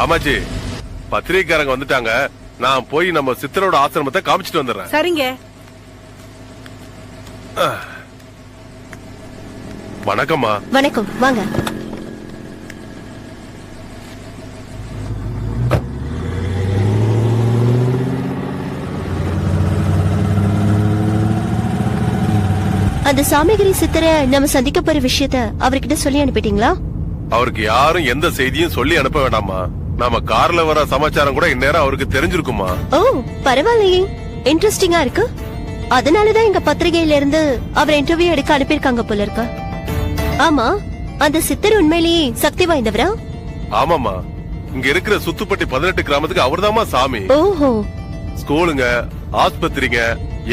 காமாட்சி, பத்திரிகைக்காரங்க வந்துட்டாங்க. நான் போய் நம்ம சித்தரோட ஆசிரமத்தை காமிச்சிட்டு வந்துடுறேன். சரிங்க. வணக்கம்மா. வணக்கம், வாங்க. அந்த சாமிகிரி சித்தரை நம்ம சந்திக்க போற விஷயத்த அவர்கிட்ட சொல்லி அனுப்பிட்டீங்களா? அவருக்கு யாரும் எந்த செய்தியும் சொல்லி அனுப்ப வேண்டாமா. நாம கார்ல வர சமாச்சாரம் கூட இந்நேரம் அவருக்கு தெரிஞ்சிருக்குமா. ஓ, பரவாயில்லையே, இன்ட்ரெஸ்டிங்கா இருக்கு. அதனாலதான் எங்க பத்திரிகையில இருந்து அவர் இன்டர்வியூ எடுக்க அனுப்பியிருக்காங்க போல இருக்க. ஆமா, அந்த சித்தர் உண்மையிலேயே சக்தி வாய்ந்தவரா? ஆமாமா, இங்க இருக்கிற சுத்துப்பட்டி 18 கிராமத்துக்கு அவர்தாமா சாமி. ஓஹோ. ஸ்கூலுங்க, ஆஸ்பத்திரிங்க,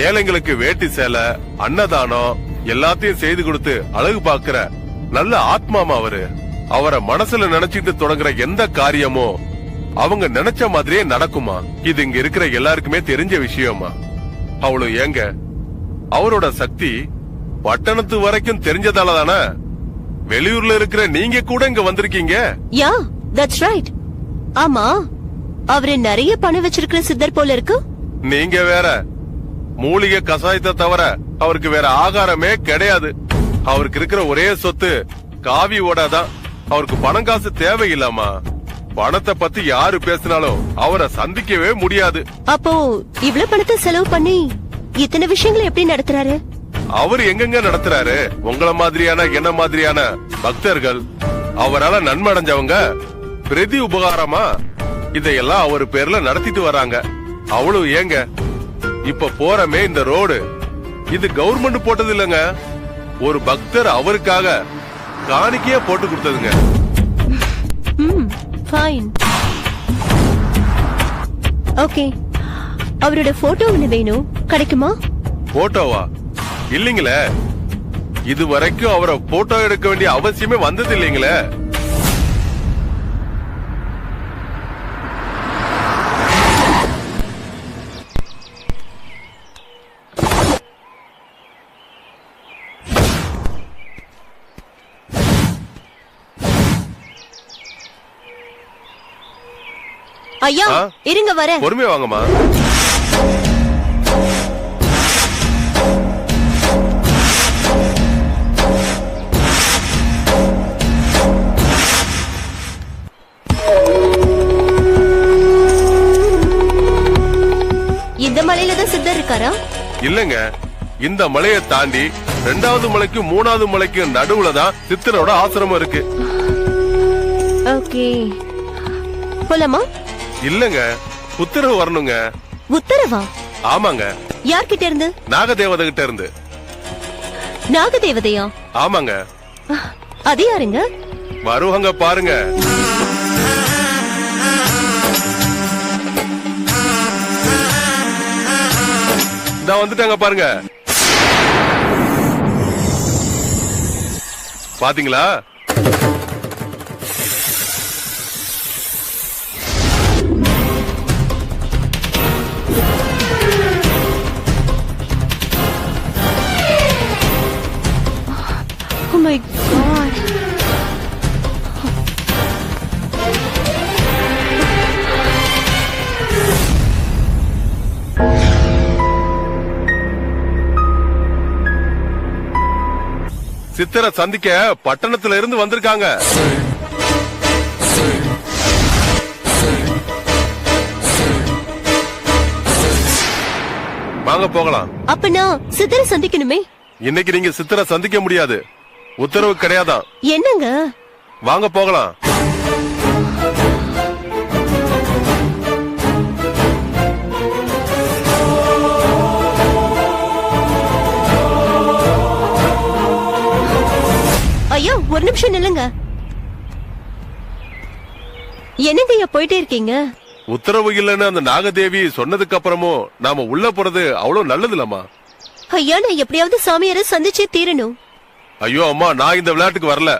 ஏழைங்களுக்கு வேட்டி சேலை, அன்னதானம் எல்லாத்தையும் செய்து கொடுத்து அழகு பாக்குற நல்ல ஆத்மாமா அவரு. அவரை மனசுல நினைச்சிட்டு தொடங்குற எந்த காரியமோ அவங்க நினைச்ச மாதிரியே நடக்குமா. இது இங்க இருக்கிற எல்லாருக்குமே தெரிஞ்ச விஷயமா. அவ்வளவு ஏங்க, அவரோட சக்தி பட்டணத்து வரைக்கும் தெரிஞ்சதால தானே வெளியூர்ல இருக்கிற நீங்க கூட இங்க வந்திருக்கீங்க. யா, தட்ஸ் ரைட். ஆமா, அவரு நிறைய பணம் வச்சிருக்கிற சித்தர் போல இருக்கு. நீங்க வேற, மூலிகை கசாயத்தை தவிர அவருக்கு வேற ஆகாரமே கிடையாது. அவருக்கு இருக்கிற ஒரே சொத்து காவி ஓடாதான். அவருக்கு பணம் காசு தேவையில்லாமா. பணத்தை பத்தி யாரு பேசினாலும் அவரை சந்திக்கவே முடியாது. அப்போ இவ்வளவு பணத்தை செலவு பண்ணி இத்தனை விஷயங்களை எப்படி நடத்துறாரு? அவரு எங்கெங்க நடத்துறாரு? உங்கள மாதிரியான என்ன மாதிரியான பக்தர்கள், அவரால நன்மை அடைஞ்சவங்க பிரதி உபகாரமா இதையெல்லாம் அவர் பேர்ல நடத்திட்டு வராங்க. அவ்வளவு ஏங்க, இப்ப போறமே இந்த ரோடு, இது கவர்மெண்ட் போட்டது இல்லங்க. ஒரு பக்தர் அவருக்காக காணிக்கையே போட்டு கொடுத்ததுங்க. ஃபைன். ஓகே, அவரோட போட்டோ ஒண்ணு வேணும், கிடைக்குமா? போட்டோவா? இல்லீங்களே, இது வரைக்கும் அவரை போட்டோ எடுக்க வேண்டிய அவசியமே வந்தது இல்லீங்களே. ஐயா, இருங்க, வர. பொறுமையா வாங்கம்மா. இந்த மலையில தான் சித்தர் இருக்காரா? இல்லங்க, இந்த மலையை தாண்டி 2வது மலைக்கும் 3வது மலைக்கும் நடுவுல தான் சித்தரோட ஆசிரமம் இருக்கு. ஓகே, போலாமா? இல்லங்க, உத்தரவு வரணுங்க. உத்தரவா? ஆமாங்க. யார்கிட்ட இருந்து? நாகதேவதை கிட்ட இருந்து. நாகதேவதையா? ஆமாங்க. அது யாருங்க? வருவாங்க பாருங்க. நான் வந்துட்டாங்க பாருங்க. பாத்தீங்களா? Oh my God. சித்தரை சந்திக்க பட்டணத்துல இருந்து வந்திருக்காங்க. வாங்க போகலாம். அப்ப நான் சித்தரை சந்திக்கணுமே. இன்னைக்கு நீங்க சித்தரை சந்திக்க முடியாது, உத்தரவு கிடையாதான். என்னங்க? வாங்க போகலாம். ஐயா, ஒரு நிமிஷம் நில்லுங்க. என்னங்க ஐயா போயிட்டே இருக்கீங்க? உத்தரவு இல்லன்னு அந்த நாகதேவி சொன்னதுக்கு அப்புறமும் நாம உள்ள போறது அவ்வளவு நல்லது இல்லம்மா. ஐயா, நான் எப்படியாவது சாமியார சந்திச்சே தீரணும். ஐயோ அம்மா, நான் இந்த விளையாட்டுக்கு வரல,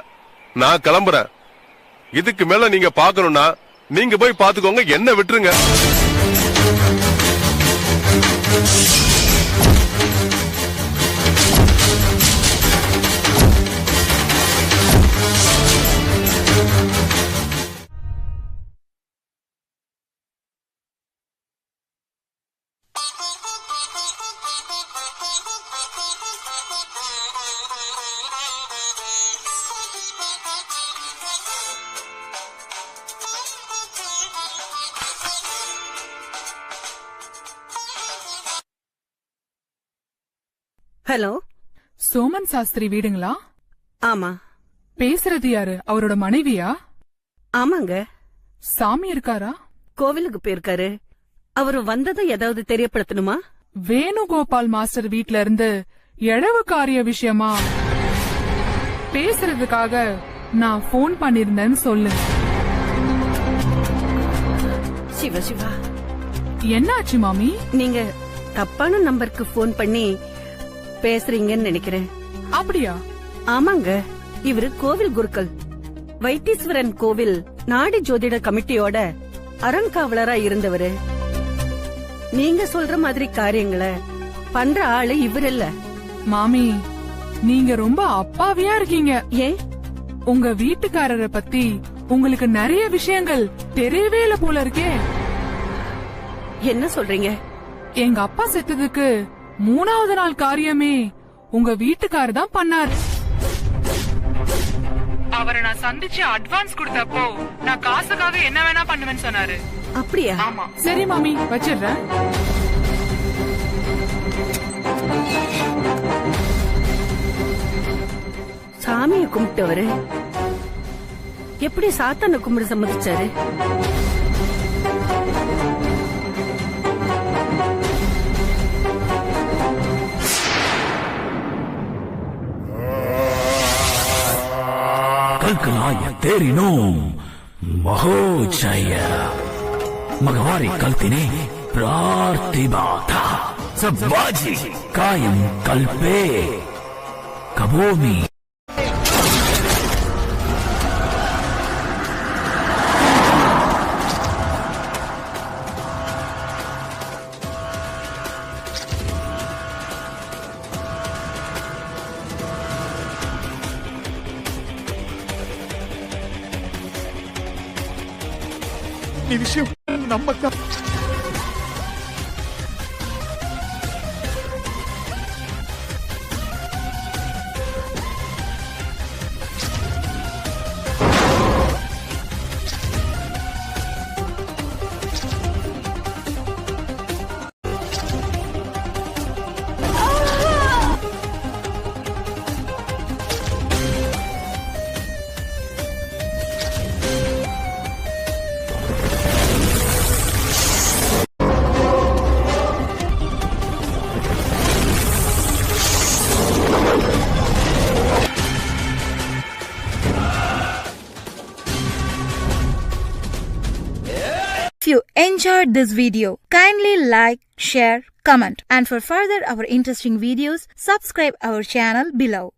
நான் கிளம்புறேன். இதுக்கு மேல நீங்க பாக்கணும்னா நீங்க போய் பாத்துக்கோங்க, என்ன விட்டுருங்க. ஹலோ, சோமன் சாஸ்திரி வீடுங்களா? ஆமா. பேசுறது யாரு? அவரோட மனைவியா? ஆமாங்க. சாமி இருக்காரா? கோவிலுக்கு போயிருக்காரு. அவரு வந்ததை ஏதாவது தெரியப்படுத்தணுமா? வேணுகோபால் மாஸ்டர் வீட்ல இருந்து எழவு காரிய விஷயமா பேசுறதுக்காக நான் போன் பண்ணிருந்தேன்னு சொல்லு. சிவா சிவா, என்னாச்சு மாமி? நீங்க தப்பான நம்பருக்கு போன் பண்ணி பேசுறீங்கன்னு நினைக்கிறேன். அப்படியா? ஆமாங்க, இவரு கோவில் குருக்கள். வைத்தீஸ்வரன் கோவில் நாடி ஜோதிட கமிட்டியோட அறங்காவலரா இருந்தவரு. நீங்க சொல்ற மாதிரி காரியங்களை பண்ற ஆளு இவர் இல்ல. மாமி, நீங்க ரொம்ப அப்பாவியா இருக்கீங்க. ஏன்? உங்க வீட்டுக்காரரை பத்தி உங்களுக்கு நிறைய விஷயங்கள் தெரியவே இல்ல போல இருக்கே. என்ன சொல்றீங்க? எங்க அப்பா செத்ததுக்கு 3வது நாள் காரியமே உங்க வீட்டுக்காரர் தான் பண்ணாரு. அவரை நான் சந்திச்சு அட்வான்ஸ் கொடுத்தப்போ நான் காசுக்காக என்ன வேணா பண்ணுவேன்னு சொன்னாரு. அப்படியா? ஆமா. சரி மாமி, வச்சிடுறேன். சாமியை கும்பிட்டவரு எப்படி சாத்தான கும்பிட சம்மதிச்சாரு? कल्कनाय तेरिनो महोजय मगवारी कल्तिने प्रार्थिबाता सब्बाजी कायम कल्पे कबोमी. ఈ విషయం నమ్మక If you enjoyed this video, kindly like, share, comment, and for further our interesting videos, subscribe our channel below.